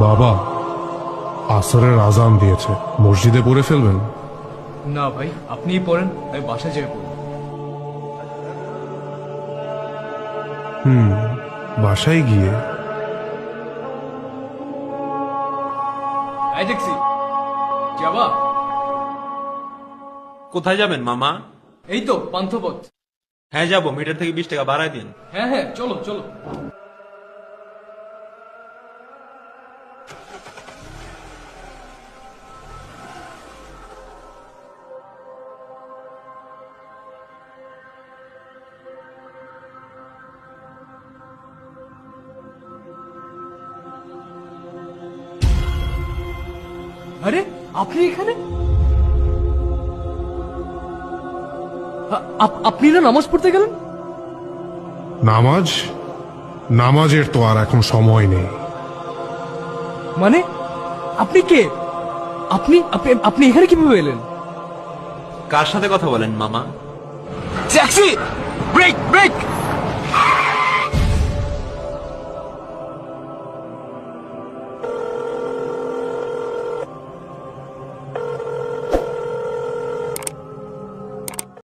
বাবা, আসরের আজান দিয়েছে, মসজিদে পড়ে ফেলবেন? না ভাই, আপনিই পড়েন, আমি বাসা যেয়ে পড়ব। বাসায় গিয়ে? এই ট্যাক্সি যাবা? কোথায় যাবেন মামা? এই তো পান্থপথ। হ্যাঁ যাবো, মিটার থেকে 20 টাকা বাড়ায় দিন। হ্যাঁ হ্যাঁ, চলো চলো। আরে আপনি এখানে? আপনি না নামাজ পড়তে গেলেন? নামাজের তো আর এখন সময় নেই। মানে আপনি কে? আপনি আপনি আপনি এখানে কিভাবে এলেন? কার সাথে কথা বলেন মামা? ট্যাক্সি! Brake break!